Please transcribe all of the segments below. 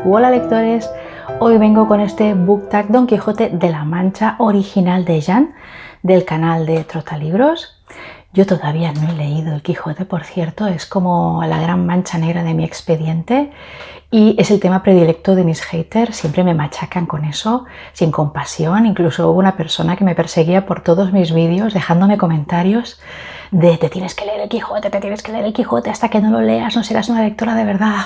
Hola lectores, hoy vengo con este book tag Don Quijote de la Mancha original de Jan del canal de Trotalibros. Yo todavía no he leído el Quijote, por cierto, es como la gran mancha negra de mi expediente y es el tema predilecto de mis haters, siempre me machacan con eso, sin compasión. Incluso hubo una persona que me perseguía por todos mis vídeos dejándome comentarios de te tienes que leer el Quijote, te tienes que leer el Quijote, hasta que no lo leas no serás una lectora de verdad.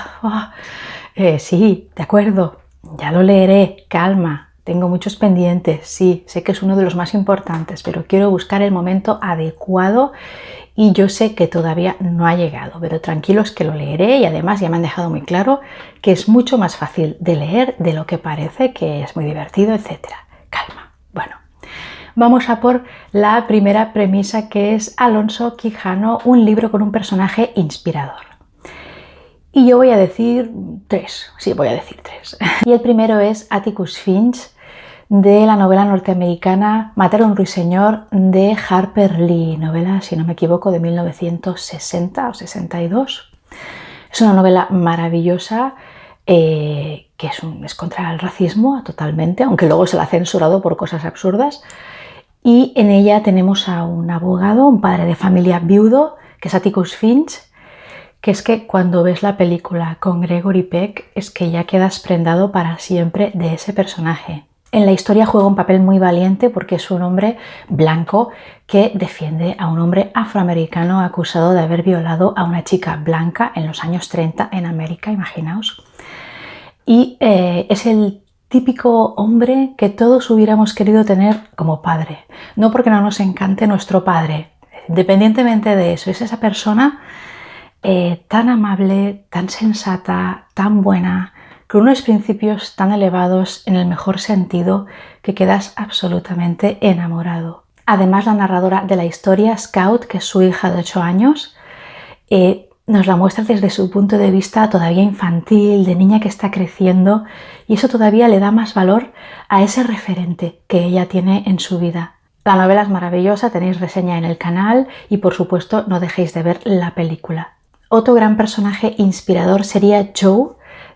Sí, de acuerdo, ya lo leeré, calma, tengo muchos pendientes, sí, sé que es uno de los más importantes, pero quiero buscar el momento adecuado y yo sé que todavía no ha llegado, pero tranquilos que lo leeré y además ya me han dejado muy claro que es mucho más fácil de leer de lo que parece, que es muy divertido, etc. Calma. Bueno, vamos a por la primera premisa, que es Alonso Quijano, un libro con un personaje inspirador. Y yo voy a decir tres, sí, voy a decir tres. Y el primero es Atticus Finch, de la novela norteamericana Matar a un ruiseñor de Harper Lee, novela, si no me equivoco, de 1960 o 62. Es una novela maravillosa que es contra el racismo totalmente, aunque luego se la ha censurado por cosas absurdas. Y en ella tenemos a un abogado, un padre de familia viudo, que es Atticus Finch, que es que cuando ves la película con Gregory Peck es que ya quedas prendado para siempre de ese personaje. En la historia juega un papel muy valiente porque es un hombre blanco que defiende a un hombre afroamericano acusado de haber violado a una chica blanca en los años 30 en América, imaginaos. Y es el típico hombre que todos hubiéramos querido tener como padre. No porque no nos encante nuestro padre, independientemente de eso, es esa persona tan amable, tan sensata, tan buena, con unos principios tan elevados en el mejor sentido que quedas absolutamente enamorado. Además, la narradora de la historia, Scout, que es su hija de 8 años, nos la muestra desde su punto de vista todavía infantil, de niña que está creciendo, y eso todavía le da más valor a ese referente que ella tiene en su vida. La novela es maravillosa, tenéis reseña en el canal y por supuesto no dejéis de ver la película. Otro gran personaje inspirador sería Joe,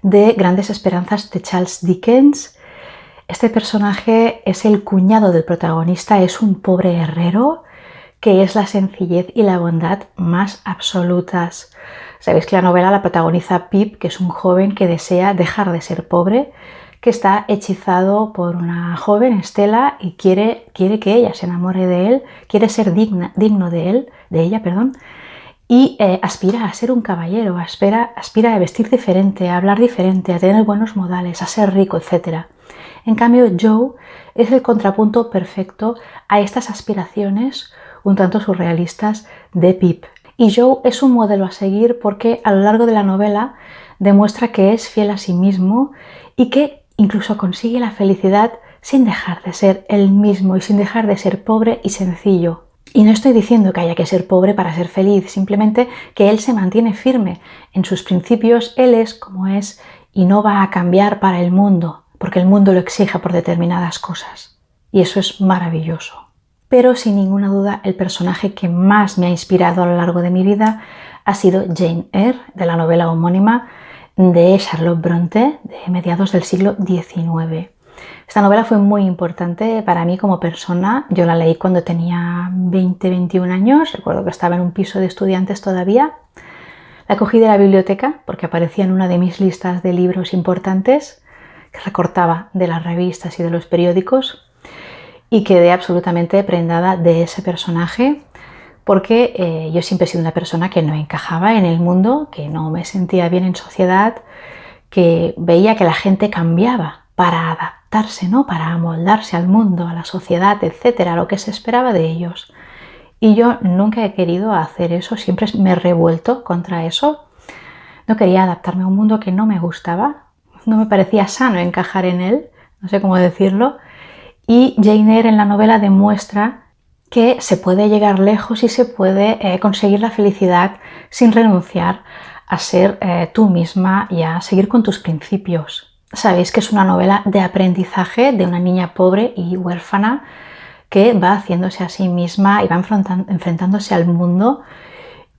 de Grandes Esperanzas de Charles Dickens. Este personaje es el cuñado del protagonista, es un pobre herrero que es la sencillez y la bondad más absolutas. Sabéis que la novela la protagoniza Pip, que es un joven que desea dejar de ser pobre, que está hechizado por una joven, Estela, y quiere que ella se enamore de él, quiere ser digno de ella, y aspira a ser un caballero, aspira a vestir diferente, a hablar diferente, a tener buenos modales, a ser rico, etc. En cambio, Joe es el contrapunto perfecto a estas aspiraciones un tanto surrealistas de Pip. Y Joe es un modelo a seguir porque a lo largo de la novela demuestra que es fiel a sí mismo y que incluso consigue la felicidad sin dejar de ser él mismo y sin dejar de ser pobre y sencillo. Y no estoy diciendo que haya que ser pobre para ser feliz, simplemente que él se mantiene firme en sus principios, él es como es y no va a cambiar para el mundo, porque el mundo lo exija por determinadas cosas. Y eso es maravilloso. Pero sin ninguna duda el personaje que más me ha inspirado a lo largo de mi vida ha sido Jane Eyre, de la novela homónima de Charlotte Brontë, de mediados del siglo XIX. Esta novela fue muy importante para mí como persona. Yo la leí cuando tenía 20-21 años, recuerdo que estaba en un piso de estudiantes todavía. La cogí de la biblioteca porque aparecía en una de mis listas de libros importantes que recortaba de las revistas y de los periódicos y quedé absolutamente prendada de ese personaje porque yo siempre he sido una persona que no encajaba en el mundo, que no me sentía bien en sociedad, que veía que la gente cambiaba para adaptarse, ¿no? Para amoldarse al mundo, a la sociedad, etcétera, lo que se esperaba de ellos. Y yo nunca he querido hacer eso, siempre me he revuelto contra eso. No quería adaptarme a un mundo que no me gustaba, no me parecía sano encajar en él, no sé cómo decirlo. Y Jane Eyre en la novela demuestra que se puede llegar lejos y se puede conseguir la felicidad sin renunciar a ser tú misma y a seguir con tus principios. Sabéis que es una novela de aprendizaje de una niña pobre y huérfana que va haciéndose a sí misma y va enfrentándose al mundo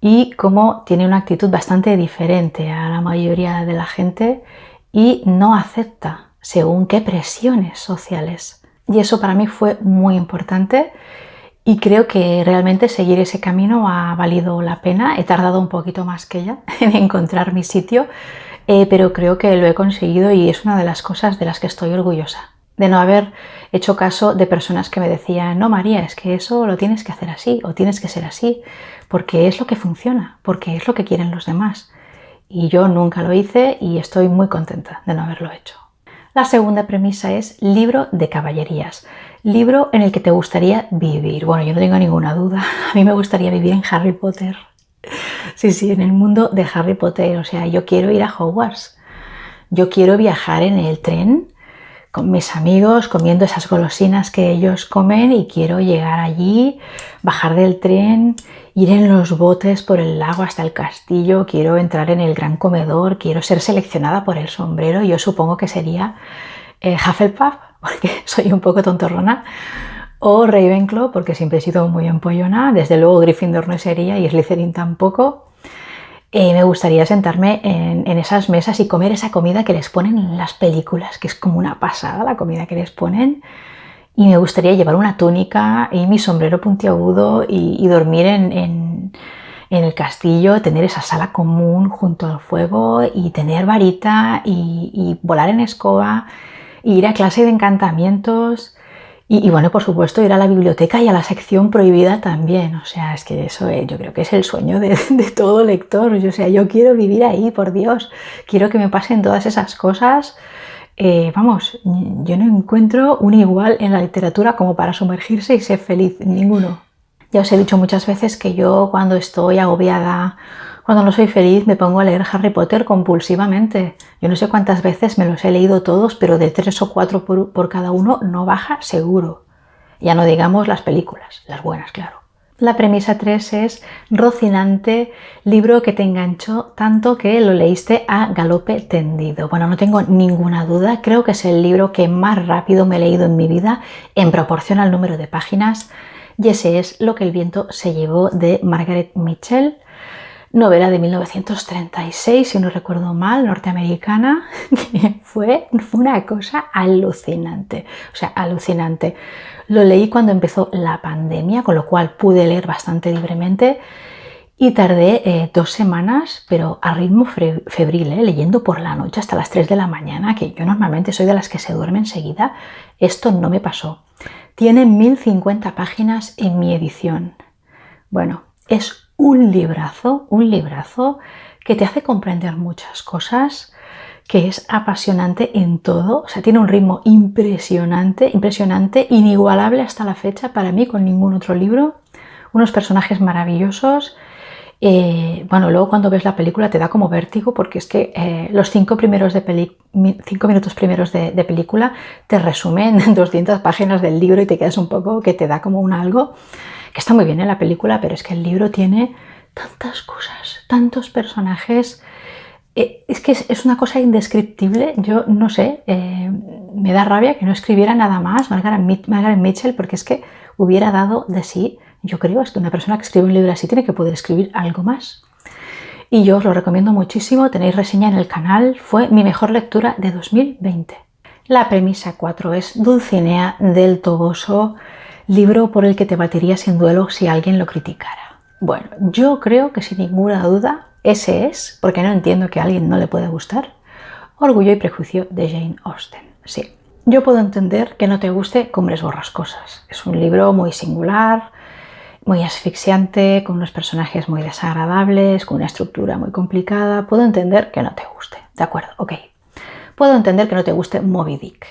y cómo tiene una actitud bastante diferente a la mayoría de la gente y no acepta según qué presiones sociales. Y eso para mí fue muy importante y creo que realmente seguir ese camino ha valido la pena. He tardado un poquito más que ella en encontrar mi sitio, pero creo que lo he conseguido y es una de las cosas de las que estoy orgullosa. De no haber hecho caso de personas que me decían, no María, es que eso lo tienes que hacer así o tienes que ser así, porque es lo que funciona, porque es lo que quieren los demás. Y yo nunca lo hice y estoy muy contenta de no haberlo hecho. La segunda premisa es libro de caballerías, libro en el que te gustaría vivir. Bueno, yo no tengo ninguna duda, a mí me gustaría vivir en Harry Potter. Sí, en el mundo de Harry Potter, o sea, yo quiero ir a Hogwarts, yo quiero viajar en el tren con mis amigos comiendo esas golosinas que ellos comen y quiero llegar allí, bajar del tren, ir en los botes por el lago hasta el castillo, quiero entrar en el gran comedor, quiero ser seleccionada por el sombrero. Yo supongo que sería Hufflepuff, porque soy un poco tontorrona, o Ravenclaw, porque siempre he sido muy empollona. Desde luego Gryffindor no sería y Slytherin tampoco. Me gustaría sentarme en esas mesas y comer esa comida que les ponen en las películas, que es como una pasada la comida que les ponen. Y me gustaría llevar una túnica y mi sombrero puntiagudo y dormir en el castillo, tener esa sala común junto al fuego y tener varita y volar en escoba, y ir a clase de encantamientos. Y bueno, por supuesto, ir a la biblioteca y a la sección prohibida también. O sea, es que eso yo creo que es el sueño de todo lector. O sea, yo quiero vivir ahí, por Dios. Quiero que me pasen todas esas cosas. Vamos, yo no encuentro un igual en la literatura como para sumergirse y ser feliz. Ninguno. Ya os he dicho muchas veces que yo cuando estoy agobiada, cuando no soy feliz, me pongo a leer Harry Potter compulsivamente. Yo no sé cuántas veces me los he leído todos, pero de 3 o 4 por cada uno no baja seguro. Ya no digamos las películas, las buenas, claro. La premisa 3 es Rocinante, libro que te enganchó tanto que lo leíste a galope tendido. Bueno, no tengo ninguna duda, creo que es el libro que más rápido me he leído en mi vida en proporción al número de páginas, y ese es Lo que el viento se llevó, de Margaret Mitchell, novela de 1936, si no recuerdo mal, norteamericana, que fue una cosa alucinante, o sea, alucinante. Lo leí cuando empezó la pandemia, con lo cual pude leer bastante libremente y tardé 2 semanas, pero a ritmo febril, leyendo por la noche hasta las 3 de la mañana, que yo normalmente soy de las que se duerme enseguida. Esto no me pasó. Tiene 1050 páginas en mi edición. Bueno, es un librazo que te hace comprender muchas cosas, que es apasionante en todo. O sea, tiene un ritmo impresionante, inigualable hasta la fecha para mí con ningún otro libro. Unos personajes maravillosos. Bueno, luego cuando ves la película te da como vértigo, porque es que los 5 minutos primeros de película te resumen 200 páginas del libro y te quedas un poco que te da como un algo, que está muy bien en la película, pero es que el libro tiene tantas cosas, tantos personajes. Es que es una cosa indescriptible. Yo no sé, me da rabia que no escribiera nada más Margaret Mitchell, porque es que hubiera dado de sí. Yo creo es que una persona que escribe un libro así tiene que poder escribir algo más. Y yo os lo recomiendo muchísimo, tenéis reseña en el canal, fue mi mejor lectura de 2020. La premisa 4 es Dulcinea del Toboso, libro por el que te batirías en duelo si alguien lo criticara. Bueno, yo creo que sin ninguna duda ese es, porque no entiendo que a alguien no le pueda gustar, Orgullo y Prejuicio de Jane Austen. Sí, yo puedo entender que no te guste Cumbres Borrascosas. Es un libro muy singular, muy asfixiante, con unos personajes muy desagradables, con una estructura muy complicada. Puedo entender que no te guste, de acuerdo, ok. Puedo entender que no te guste Moby Dick.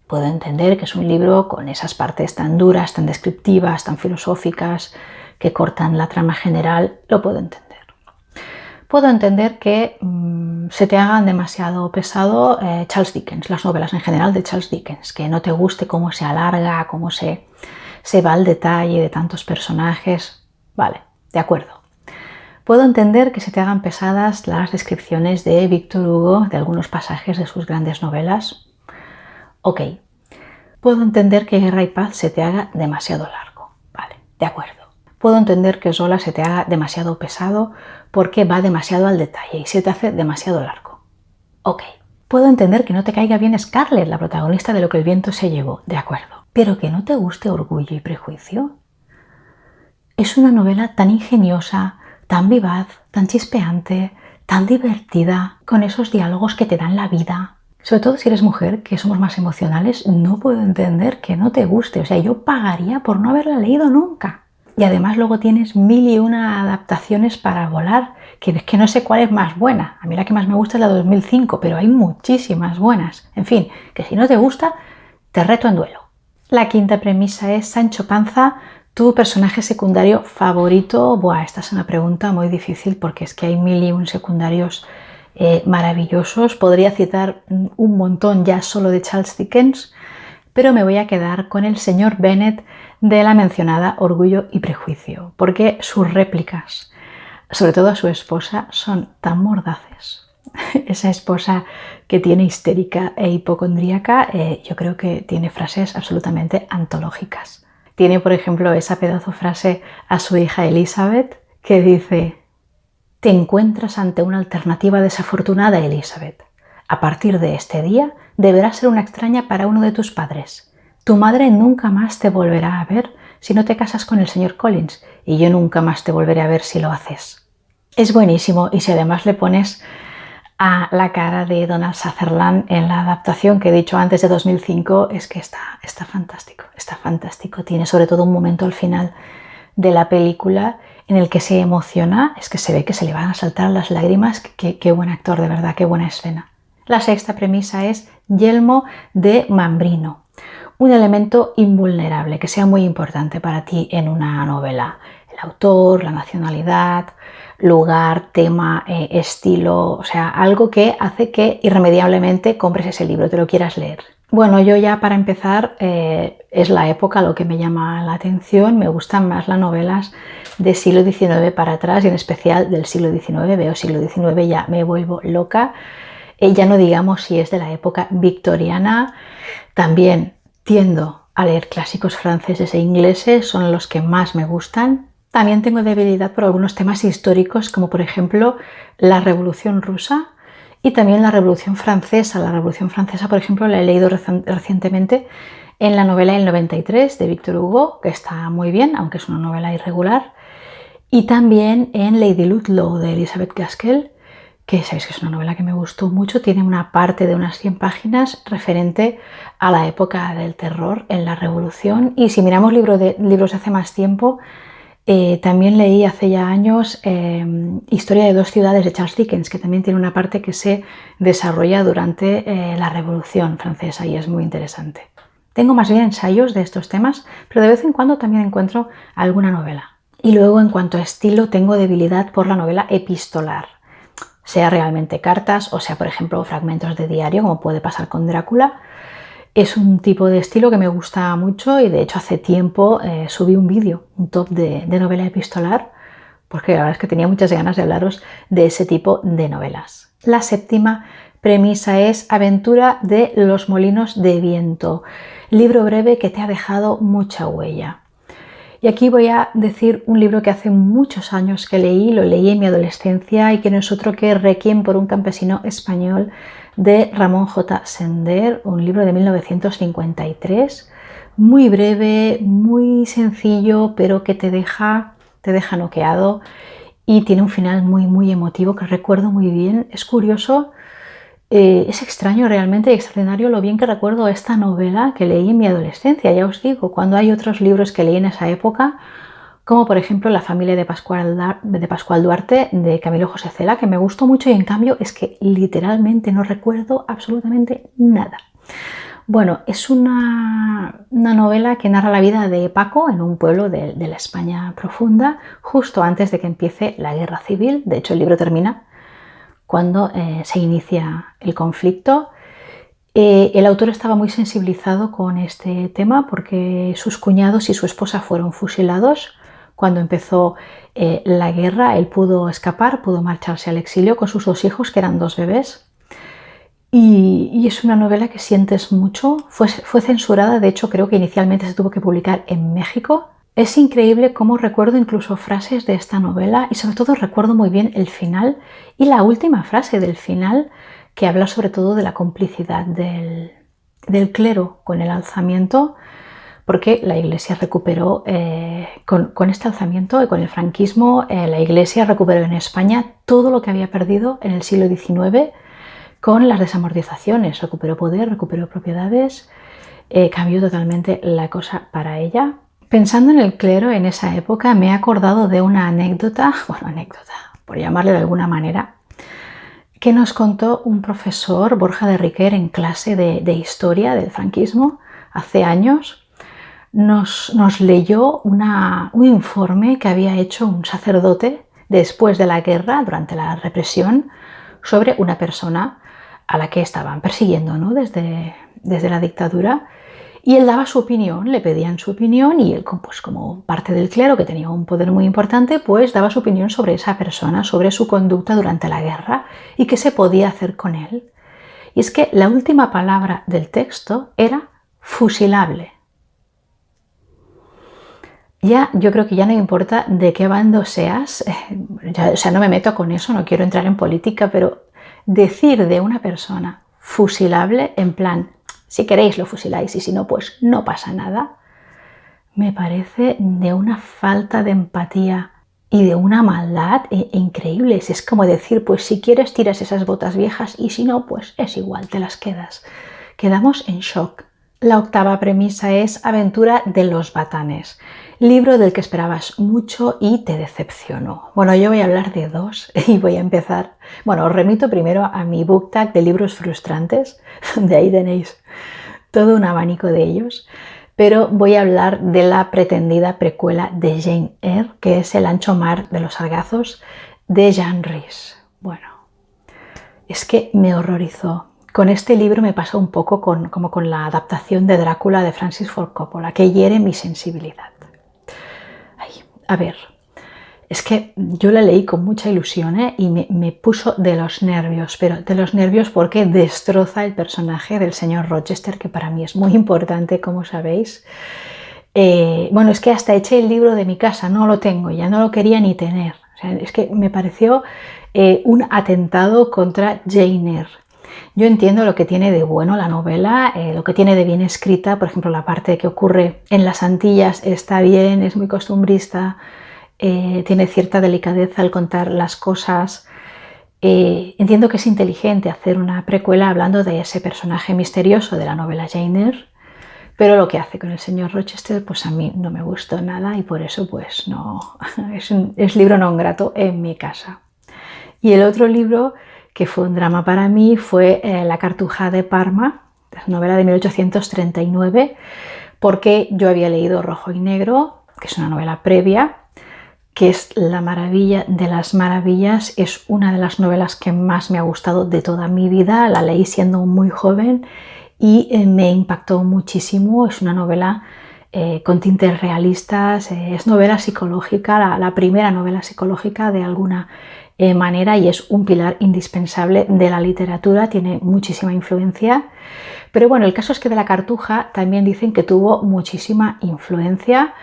Puedo entender que es un libro con esas partes tan duras, tan descriptivas, tan filosóficas, que cortan la trama general. Lo puedo entender. Puedo entender que se te hagan demasiado pesado Charles Dickens, las novelas en general de Charles Dickens, que no te guste cómo se alarga, cómo se va al detalle de tantos personajes. Vale, de acuerdo. Puedo entender que se te hagan pesadas las descripciones de Víctor Hugo de algunos pasajes de sus grandes novelas. Ok. Puedo entender que Guerra y Paz se te haga demasiado largo. Vale, de acuerdo. Puedo entender que Zola se te haga demasiado pesado porque va demasiado al detalle y se te hace demasiado largo. Ok. Puedo entender que no te caiga bien Scarlett, la protagonista de Lo que el viento se llevó, de acuerdo. Pero que no te guste Orgullo y Prejuicio. Es una novela tan ingeniosa, tan vivaz, tan chispeante, tan divertida, con esos diálogos que te dan la vida. Sobre todo si eres mujer, que somos más emocionales, no puedo entender que no te guste. O sea, yo pagaría por no haberla leído nunca. Y además luego tienes 1001 adaptaciones para volar, que es que no sé cuál es más buena. A mí la que más me gusta es la de 2005, pero hay muchísimas buenas. En fin, que si no te gusta, te reto en duelo. La quinta premisa es Sancho Panza, tu personaje secundario favorito. Buah, esta es una pregunta muy difícil porque es que hay 1001 secundarios maravillosos. Podría citar un montón ya solo de Charles Dickens, pero me voy a quedar con el señor Bennet de la mencionada Orgullo y Prejuicio, porque sus réplicas, sobre todo a su esposa, son tan mordaces. Esa esposa que tiene histérica e hipocondríaca, yo creo que tiene frases absolutamente antológicas. Tiene, por ejemplo, esa pedazo frase a su hija Elizabeth que dice: «Te encuentras ante una alternativa desafortunada, Elizabeth. A partir de este día deberás ser una extraña para uno de tus padres. Tu madre nunca más te volverá a ver si no te casas con el señor Collins y yo nunca más te volveré a ver si lo haces». Es buenísimo, y si además le pones a la cara de Donald Sutherland en la adaptación que he dicho antes de 2005, es que está fantástico, está fantástico. Tiene sobre todo un momento al final de la película en el que se emociona, es que se ve que se le van a saltar las lágrimas. Qué buen actor, de verdad, qué buena escena. La sexta premisa es Yelmo de Mambrino, un elemento invulnerable que sea muy importante para ti en una novela. El autor, la nacionalidad, lugar, tema, estilo, o sea, algo que hace que irremediablemente compres ese libro, te lo quieras leer. Bueno, yo ya para empezar, es la época lo que me llama la atención. Me gustan más las novelas del siglo XIX para atrás, y en especial del siglo XIX. Veo siglo XIX, ya me vuelvo loca. Ya no digamos si es de la época victoriana. También tiendo a leer clásicos franceses e ingleses, son los que más me gustan. También tengo debilidad por algunos temas históricos, como por ejemplo la Revolución Rusa y también la Revolución Francesa. La Revolución Francesa, por ejemplo, la he leído recientemente en la novela El 93 de Victor Hugo, que está muy bien, aunque es una novela irregular. Y también en Lady Ludlow de Elizabeth Gaskell, que sabéis que es una novela que me gustó mucho. Tiene una parte de unas 100 páginas referente a la época del terror en la Revolución. Y si miramos libros de hace más tiempo, también leí hace ya años Historia de dos ciudades de Charles Dickens, que también tiene una parte que se desarrolla durante la Revolución Francesa y es muy interesante. Tengo más bien ensayos de estos temas, pero de vez en cuando también encuentro alguna novela. Y luego, en cuanto a estilo, tengo debilidad por la novela epistolar, sea realmente cartas o sea, por ejemplo, fragmentos de diario, como puede pasar con Drácula. Es un tipo de estilo que me gusta mucho, y de hecho hace tiempo subí un vídeo, un top de novela epistolar, porque la verdad es que tenía muchas ganas de hablaros de ese tipo de novelas. La séptima premisa es Aventura de los molinos de viento, libro breve que te ha dejado mucha huella. Y aquí voy a decir un libro que hace muchos años que leí, lo leí en mi adolescencia, y que no es otro que Requiem por un campesino español de Ramón J. Sender, un libro de 1953, muy breve, muy sencillo, pero que te deja noqueado, y tiene un final muy emotivo que recuerdo muy bien. Es curioso, es extraño realmente y extraordinario lo bien que recuerdo esta novela que leí en mi adolescencia. Ya os digo, cuando hay otros libros que leí en esa época, como por ejemplo La familia de Pascual Duarte de Camilo José Cela, que me gustó mucho, y en cambio es que literalmente no recuerdo absolutamente nada. Bueno, es una novela que narra la vida de Paco en un pueblo de la España profunda, justo antes de que empiece la guerra civil. De hecho, el libro termina cuando se inicia el conflicto. El autor estaba muy sensibilizado con este tema porque sus cuñados y su esposa fueron fusilados cuando empezó la guerra. Él pudo escapar, pudo marcharse al exilio con sus dos hijos, que eran dos bebés. Y es una novela que sientes mucho. Fue censurada, de hecho creo que inicialmente se tuvo que publicar en México. Es increíble cómo recuerdo incluso frases de esta novela, y sobre todo recuerdo muy bien el final y la última frase del final, que habla sobre todo de la complicidad del clero con el alzamiento, porque la Iglesia recuperó, con este alzamiento y con el franquismo, la Iglesia recuperó en España todo lo que había perdido en el siglo XIX con las desamortizaciones. Recuperó poder, recuperó propiedades, cambió totalmente la cosa para ella. Pensando en el clero en esa época, me he acordado de una anécdota, por llamarle de alguna manera, que nos contó un profesor, Borja de Riquer, en clase de historia del franquismo hace años. Nos leyó un informe que había hecho un sacerdote después de la guerra, durante la represión, sobre una persona a la que estaban persiguiendo, ¿no? desde la dictadura. Y él daba su opinión, le pedían su opinión y él, pues como parte del clero, que tenía un poder muy importante, pues daba su opinión sobre esa persona, sobre su conducta durante la guerra y qué se podía hacer con él. Y es que la última palabra del texto era fusilable. Ya, yo creo que ya no importa de qué bando seas, no me meto con eso, no quiero entrar en política, pero decir de una persona fusilable, en plan, si queréis lo fusiláis y si no, pues no pasa nada, me parece de una falta de empatía y de una maldad increíble. Es como decir, pues si quieres tiras esas botas viejas y si no, pues es igual, te las quedas. Quedamos en shock. La octava premisa es Aventura de los Batanes, libro del que esperabas mucho y te decepcionó. Bueno, yo voy a hablar de dos y voy a empezar. Bueno, os remito primero a mi book tag de libros frustrantes, donde ahí tenéis todo un abanico de ellos, pero voy a hablar de la pretendida precuela de Jane Eyre, que es El ancho mar de los sargazos, de Jean Rhys. Bueno, es que me horrorizó. Con este libro me pasa un poco como con la adaptación de Drácula de Francis Ford Coppola, que hiere mi sensibilidad. Ay, a ver, es que yo la leí con mucha ilusión y me puso de los nervios, pero de los nervios porque destroza el personaje del señor Rochester, que para mí es muy importante, como sabéis. Bueno, es que hasta eché el libro de mi casa, no lo tengo, ya no lo quería ni tener. O sea, es que me pareció un atentado contra Jane Eyre. Yo entiendo lo que tiene de bueno la novela, lo que tiene de bien escrita, por ejemplo, la parte que ocurre en las Antillas está bien, es muy costumbrista, tiene cierta delicadeza al contar las cosas. Entiendo que es inteligente hacer una precuela hablando de ese personaje misterioso de la novela Jane Eyre, pero lo que hace con el señor Rochester, pues a mí no me gustó nada y por eso pues no, es libro non grato en mi casa. Y el otro libro que fue un drama para mí fue La Cartuja de Parma, novela de 1839, porque yo había leído Rojo y Negro, que es una novela previa, que es la maravilla de las maravillas, es una de las novelas que más me ha gustado de toda mi vida, la leí siendo muy joven y me impactó muchísimo. Es una novela con tintes realistas, es novela psicológica, la primera novela psicológica de alguna manera, y es un pilar indispensable de la literatura, tiene muchísima influencia. Pero bueno, el caso es que de La Cartuja también dicen que tuvo muchísima influencia,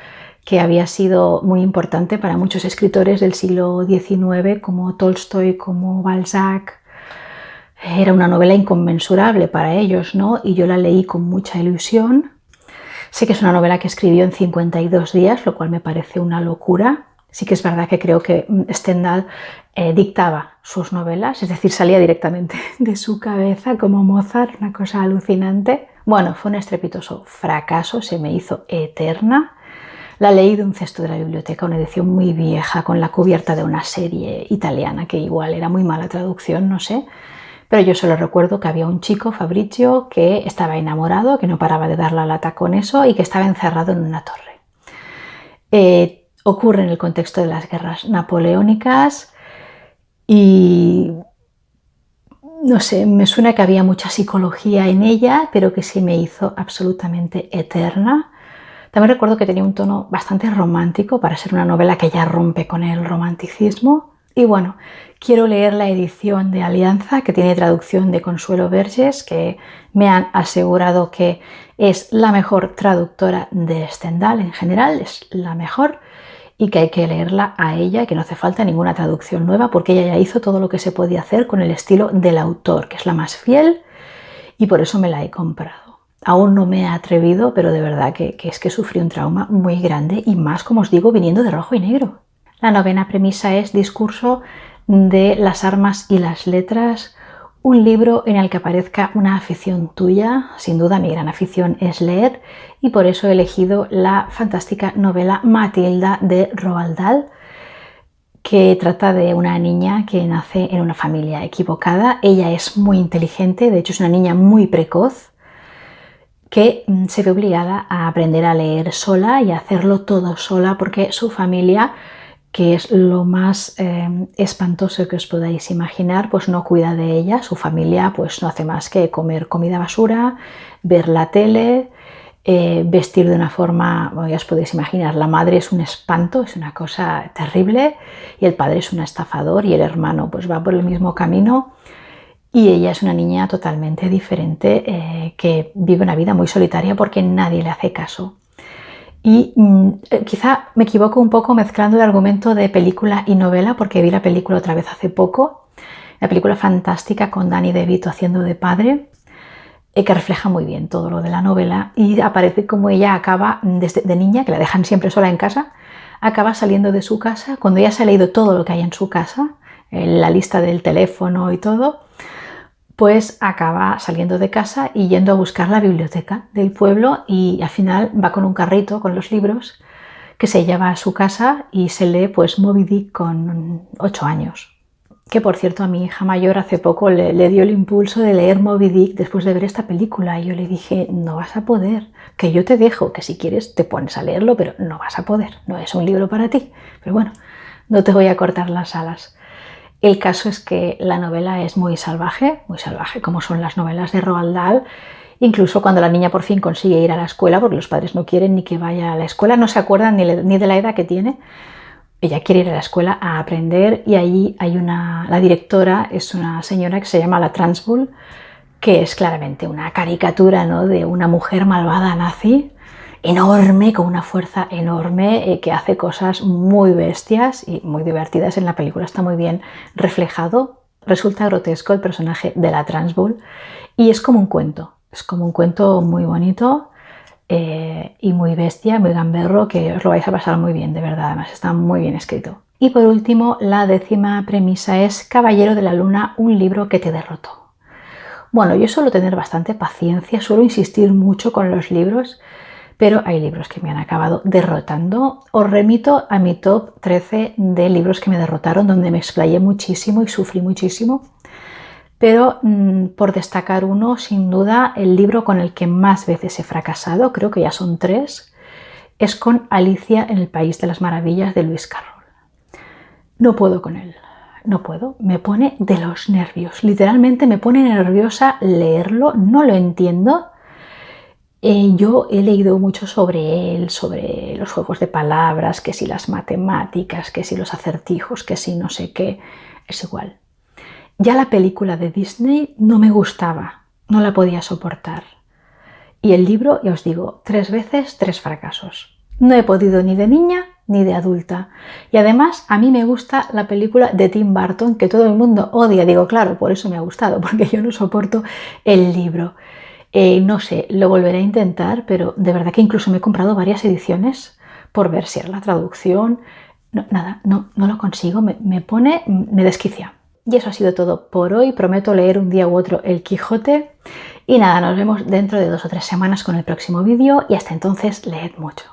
que había sido muy importante para muchos escritores del siglo XIX, como Tolstoy, como Balzac. Era una novela inconmensurable para ellos, ¿no? Y yo la leí con mucha ilusión. Sé que es una novela que escribió en 52 días, lo cual me parece una locura. Sí que es verdad que creo que Stendhal dictaba sus novelas, es decir, salía directamente de su cabeza como Mozart, una cosa alucinante. Bueno, fue un estrepitoso fracaso, se me hizo eterna. La leí de un cesto de la biblioteca, una edición muy vieja, con la cubierta de una serie italiana, que igual era muy mala traducción, no sé. Pero yo solo recuerdo que había un chico, Fabrizio, que estaba enamorado, que no paraba de dar la lata con eso y que estaba encerrado en una torre. Ocurre en el contexto de las guerras napoleónicas y no sé, me suena que había mucha psicología en ella, pero que se me hizo absolutamente eterna. También recuerdo que tenía un tono bastante romántico para ser una novela que ya rompe con el romanticismo. Y bueno, quiero leer la edición de Alianza, que tiene traducción de Consuelo Verges, que me han asegurado que es la mejor traductora de Stendhal en general, es la mejor. y que hay que leerla a ella y que no hace falta ninguna traducción nueva porque ella ya hizo todo lo que se podía hacer con el estilo del autor, que es la más fiel, y por eso me la he comprado. Aún no me he atrevido, pero de verdad que es que sufrí un trauma muy grande y más, como os digo, viniendo de Rojo y Negro. La novena premisa es Discurso de las armas y las letras, un libro en el que aparezca una afición tuya. Sin duda mi gran afición es leer y por eso he elegido la fantástica novela Matilda de Roald Dahl, que trata de una niña que nace en una familia equivocada. Ella es muy inteligente, de hecho es una niña muy precoz, que se ve obligada a aprender a leer sola y a hacerlo todo sola porque su familia, que es lo más espantoso que os podáis imaginar, pues no cuida de ella. Su familia pues no hace más que comer comida basura, ver la tele, vestir de una forma, bueno, ya os podéis imaginar, la madre es un espanto, es una cosa terrible, y el padre es un estafador, y el hermano pues va por el mismo camino, y ella es una niña totalmente diferente, que vive una vida muy solitaria porque nadie le hace caso. Y quizá me equivoco un poco mezclando el argumento de película y novela, porque vi la película otra vez hace poco, la película fantástica con Danny DeVito haciendo de padre, que refleja muy bien todo lo de la novela, y aparece como ella acaba, desde de niña, que la dejan siempre sola en casa, acaba saliendo de su casa, cuando ya se ha leído todo lo que hay en su casa, la lista del teléfono y todo, pues acaba saliendo de casa y yendo a buscar la biblioteca del pueblo, y al final va con un carrito con los libros que se lleva a su casa y se lee pues Moby Dick con 8 años. Que por cierto a mi hija mayor hace poco le dio el impulso de leer Moby Dick después de ver esta película, y yo le dije, no vas a poder, que yo te dejo, que si quieres te pones a leerlo, pero no vas a poder, no es un libro para ti. Pero bueno, no te voy a cortar las alas. El caso es que la novela es muy salvaje, como son las novelas de Roald Dahl. Incluso cuando la niña por fin consigue ir a la escuela, porque los padres no quieren ni que vaya a la escuela, no se acuerdan ni de la edad que tiene. Ella quiere ir a la escuela a aprender, y allí hay la directora es una señora que se llama la Trunchbull, que es claramente una caricatura, ¿no?, de una mujer malvada nazi, enorme, con una fuerza enorme, que hace cosas muy bestias y muy divertidas. En la película está muy bien reflejado. Resulta grotesco el personaje de la Trunchbull y es como un cuento muy bonito, y muy bestia, muy gamberro, que os lo vais a pasar muy bien, de verdad, además está muy bien escrito. Y por último, la 10ª premisa es Caballero de la Luna, un libro que te derrotó. Bueno, yo suelo tener bastante paciencia, suelo insistir mucho con los libros, pero hay libros que me han acabado derrotando. Os remito a mi top 13 de libros que me derrotaron, donde me explayé muchísimo y sufrí muchísimo. Pero por destacar uno, sin duda, el libro con el que más veces he fracasado, creo que ya son 3, es con Alicia en el País de las Maravillas de Lewis Carroll. No puedo con él, no puedo, me pone de los nervios, literalmente me pone nerviosa leerlo, no lo entiendo. Yo he leído mucho sobre él, sobre los juegos de palabras, que si las matemáticas, que si los acertijos, que si no sé qué, es igual. Ya la película de Disney no me gustaba, no la podía soportar. Y el libro, ya os digo, 3 veces, 3 fracasos. No he podido ni de niña ni de adulta. Y además a mí me gusta la película de Tim Burton, que todo el mundo odia. Digo, claro, por eso me ha gustado, porque yo no soporto el libro. No sé, lo volveré a intentar, pero de verdad que incluso me he comprado varias ediciones por ver si era la traducción. No, nada, no lo consigo, me desquicia. Y eso ha sido todo por hoy. Prometo leer un día u otro El Quijote. Y nada, nos vemos dentro de 2 o 3 semanas con el próximo vídeo, y hasta entonces leed mucho.